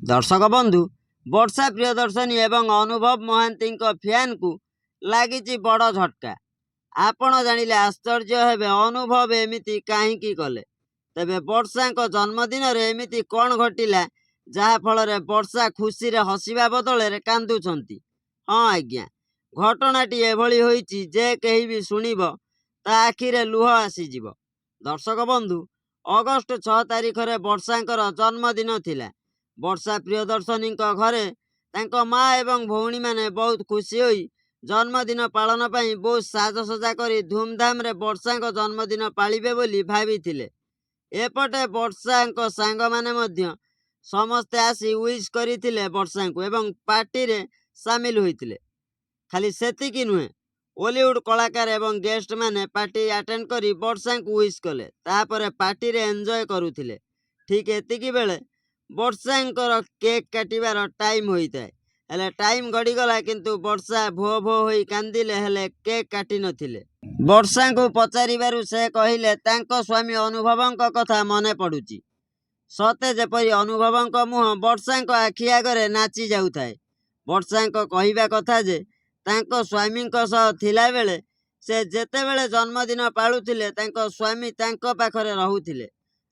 दर्शक बंधु वर्षा प्रियदर्शनी एवं अनुभव महांती फैन को लगी बड़ झटका। आपण जानिले आश्चर्य हेबे अनुभव एमिति काहींकी कले। तेबे वर्षा जन्मदिन एमिति कौन घटिला जहा फल वर्षा खुशी रे हसिबा बदल कांदुछंती। हाँ आज्ञा, घटनाटी एभली होईची जे केही भी सुनिब ता आखिरे लुह आसीजिव। दर्शक बंधु अगस्ट 6 तारिख रे वर्षांकर जन्मदिन थिला। वर्षा प्रियदर्शनी घरे तांको माँ एवं भौणी माने बहुत खुशी होई जन्मदिन पालन पाई बहुत साजसजा करी धूमधाम रे वर्षा जन्मदिन पालिबे बोली भाबिथिले। एपटे वर्षा सांग माने मध्य समस्ते आसी विश करिथिले वर्षा को एवं पार्टी रे सामिल होइथिले। खाली सेतिकी नुहे, बॉलीवुड कलाकार एवं गेस्ट माने पार्टी अटेंड करी वर्षा को विश कले। तापरे पार्टी रे एंजॉय करुथिले। ठीक एतिकी बेले वर्षांकर केक काटिबार टाइम होता है। हेले टाइम गड़ीगला किंतु वर्षा भो भो होई कांदिले हेले केक काटी नथिले। वर्षा को पचारिबारु से कहिले तांको स्वामी अनुभवंक कथा मने पड़ुची। सते जेपरी अनुभवंक मुह वर्षांक आखि आगरे नाची जाउथाए। वर्षांक कहिबा कथा जे तांको स्वामींक सह थिला बेले से जेतेबेले जन्मदिन पालुथिले तांको स्वामी तांको पाखरे रहुथिले।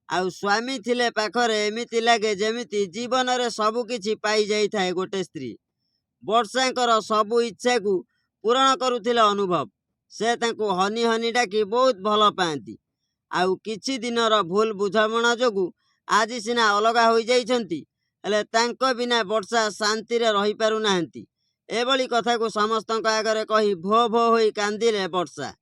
आउ स्वामी थिले पाखरे एमिति लागे जेमिति जीवन रे सबु किछि पाई जाई थाए गोटे स्त्री। वर्षांकर सबु इच्छा को पूरण करुथिले अनुभव। से तांको हनी हनी डाकी बहुत भल पाती। आउ किछि दिनर भूल बुझामणा जोगु आज सिना अलगा होई जाइछंती, हेले तांको बिना वर्षा शांति रे रही पारु नाहंती। एभली कथा को समस्तक आगरे कही भो भो होई कांदिले वर्षा।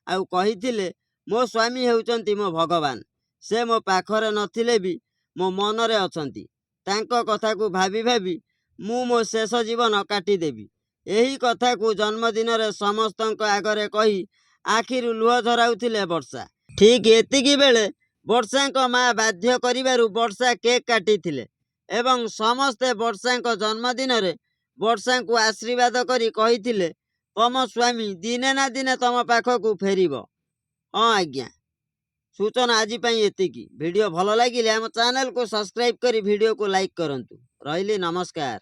आउ कहिथिले मो स्वामी हेउचंती मो भगवान। से मो पाखरे नथिले भी मो मनरे अछंती। तांको कथा को भाबी भाबी मु मो शेष जीवन काटिदेवी। एही कथा को जन्मदिन रे समस्तक आगरे कही आखिरु लुह झराउथिले वर्षा। ठीक एतिकी बेले वर्षा माँ बाध्य करिबारु वर्षा केक काटिथिले एवं समस्ते वर्षा जन्मदिन रे वर्षा को आशीर्वाद करी कहिथिले तम स्वामी दिने ना दिने तम पाखकू फेरिबो। हाँ आज्ञा, सूचना आज एतिकी। वीडियो भल लगिले आम चैनल को सब्सक्राइब करी वीडियो को लाइक करंतु। रहिली, नमस्कार।